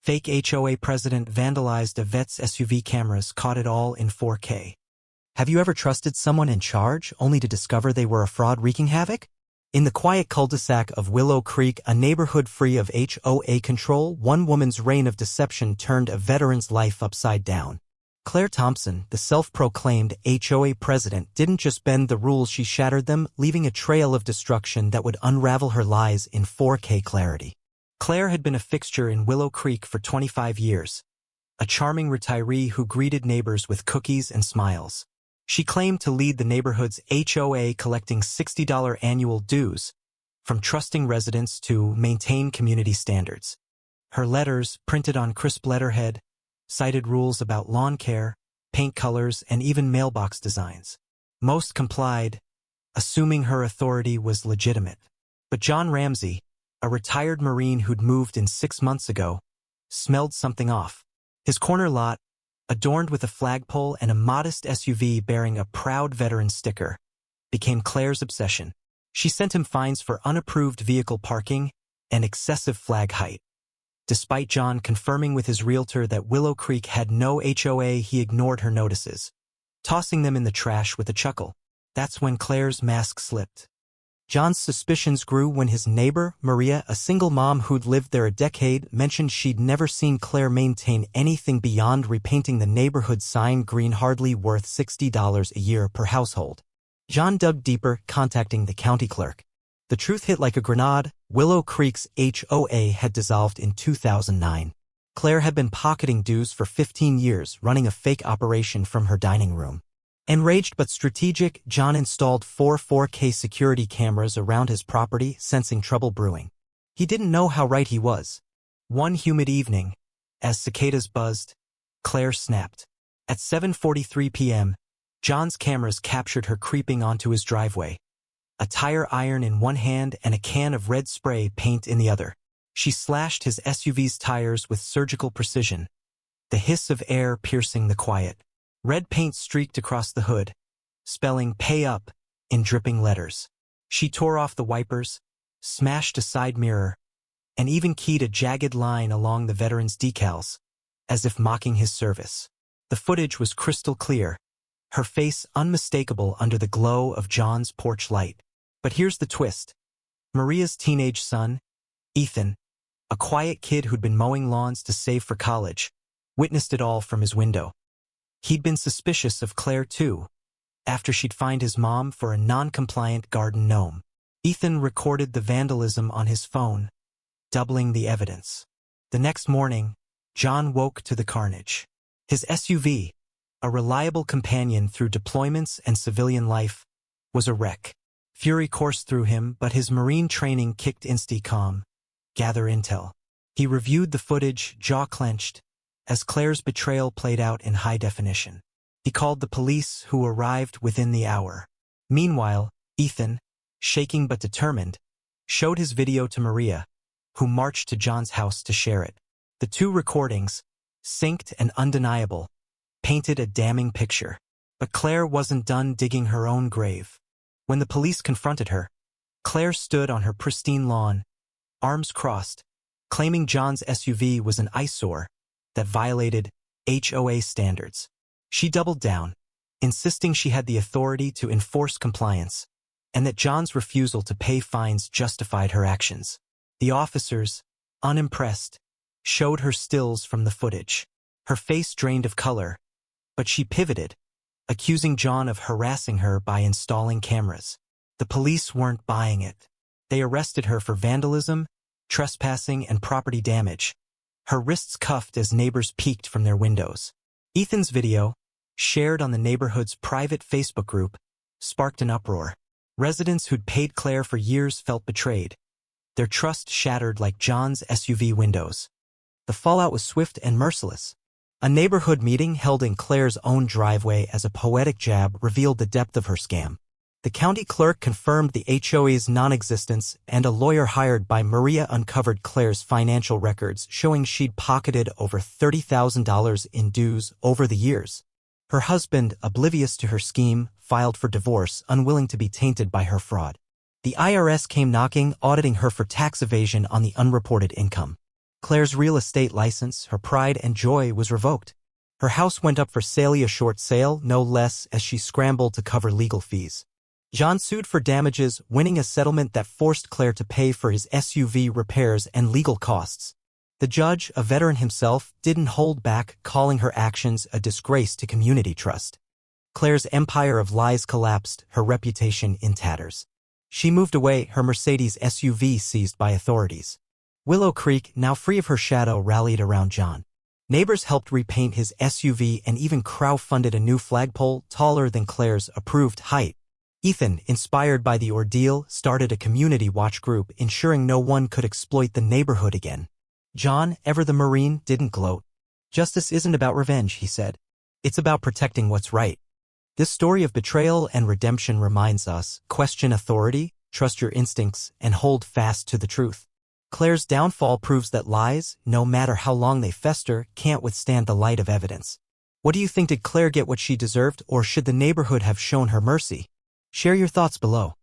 fake HOA president vandalized a vet's SUV. Cameras caught it all in 4K. Have you ever trusted someone in charge only to discover they were a fraud wreaking havoc? In the quiet cul-de-sac of Willow Creek, a neighborhood free of HOA control, one woman's reign of deception turned a veteran's life upside down. Claire Thompson, the self-proclaimed HOA president, didn't just bend the rules, she shattered them, leaving a trail of destruction that would unravel her lies in 4K clarity. Claire had been a fixture in Willow Creek for 25 years, a charming retiree who greeted neighbors with cookies and smiles. She claimed to lead the neighborhood's HOA, collecting $60 annual dues, from trusting residents to maintain community standards. Her letters, printed on crisp letterhead, cited rules about lawn care, paint colors, and even mailbox designs. Most complied, assuming her authority was legitimate. But John Ramsey, a retired Marine who'd moved in 6 months ago, smelled something off. His corner lot, adorned with a flagpole and a modest SUV bearing a proud veteran sticker, became Claire's obsession. She sent him fines for unapproved vehicle parking and excessive flag height. Despite John confirming with his realtor that Willow Creek had no HOA, he ignored her notices, tossing them in the trash with a chuckle. That's when Claire's mask slipped. John's suspicions grew when his neighbor, Maria, a single mom who'd lived there a decade, mentioned she'd never seen Claire maintain anything beyond repainting the neighborhood sign green, hardly worth $60 a year per household. John dug deeper, contacting the county clerk. The truth hit like a grenade. Willow Creek's HOA had dissolved in 2009. Claire had been pocketing dues for 15 years, running a fake operation from her dining room. Enraged but strategic, John installed 4K security cameras around his property, sensing trouble brewing. He didn't know how right he was. One humid evening, as cicadas buzzed, Claire snapped. At 7:43 p.m., John's cameras captured her creeping onto his driveway, a tire iron in one hand and a can of red spray paint in the other. She slashed his SUV's tires with surgical precision, the hiss of air piercing the quiet. Red paint streaked across the hood, spelling "Pay Up" in dripping letters. She tore off the wipers, smashed a side mirror, and even keyed a jagged line along the veteran's decals, as if mocking his service. The footage was crystal clear, her face unmistakable under the glow of John's porch light. But here's the twist. Maria's teenage son, Ethan, a quiet kid who'd been mowing lawns to save for college, witnessed it all from his window. He'd been suspicious of Claire too, after she'd fined his mom for a non-compliant garden gnome. Ethan recorded the vandalism on his phone, doubling the evidence. The next morning, John woke to the carnage. His SUV, a reliable companion through deployments and civilian life, was a wreck. Fury coursed through him, but his Marine training kicked insta-calm. Gather intel. He reviewed the footage, jaw clenched, as Claire's betrayal played out in high definition. He called the police, who arrived within the hour. Meanwhile, Ethan, shaking but determined, showed his video to Maria, who marched to John's house to share it. The two recordings, synced and undeniable, painted a damning picture. But Claire wasn't done digging her own grave. When the police confronted her, Claire stood on her pristine lawn, arms crossed, claiming John's SUV was an eyesore that violated HOA standards. She doubled down, insisting she had the authority to enforce compliance, and that John's refusal to pay fines justified her actions. The officers, unimpressed, showed her stills from the footage. Her face drained of color, but she pivoted, accusing John of harassing her by installing cameras. The police weren't buying it. They arrested her for vandalism, trespassing, and property damage, her wrists cuffed as neighbors peeked from their windows. Ethan's video, shared on the neighborhood's private Facebook group, sparked an uproar. Residents who'd paid Claire for years felt betrayed, their trust shattered like John's SUV windows. The fallout was swift and merciless. A neighborhood meeting held in Claire's own driveway as a poetic jab revealed the depth of her scam. The county clerk confirmed the HOA's non-existence, and a lawyer hired by Maria uncovered Claire's financial records, showing she'd pocketed over $30,000 in dues over the years. Her husband, oblivious to her scheme, filed for divorce, unwilling to be tainted by her fraud. The IRS came knocking, auditing her for tax evasion on the unreported income. Claire's real estate license, her pride and joy, was revoked. Her house went up for sale, a short sale, no less, as she scrambled to cover legal fees. John sued for damages, winning a settlement that forced Claire to pay for his SUV repairs and legal costs. The judge, a veteran himself, didn't hold back, calling her actions a disgrace to community trust. Claire's empire of lies collapsed, her reputation in tatters. She moved away, her Mercedes SUV seized by authorities. Willow Creek, now free of her shadow, rallied around John. Neighbors helped repaint his SUV and even crowdfunded a new flagpole taller than Claire's approved height. Ethan, inspired by the ordeal, started a community watch group, ensuring no one could exploit the neighborhood again. John, ever the Marine, didn't gloat. "Justice isn't about revenge," he said. "It's about protecting what's right." This story of betrayal and redemption reminds us, question authority, trust your instincts, and hold fast to the truth. Claire's downfall proves that lies, no matter how long they fester, can't withstand the light of evidence. What do you think? Did Claire get what she deserved, or should the neighborhood have shown her mercy? Share your thoughts below.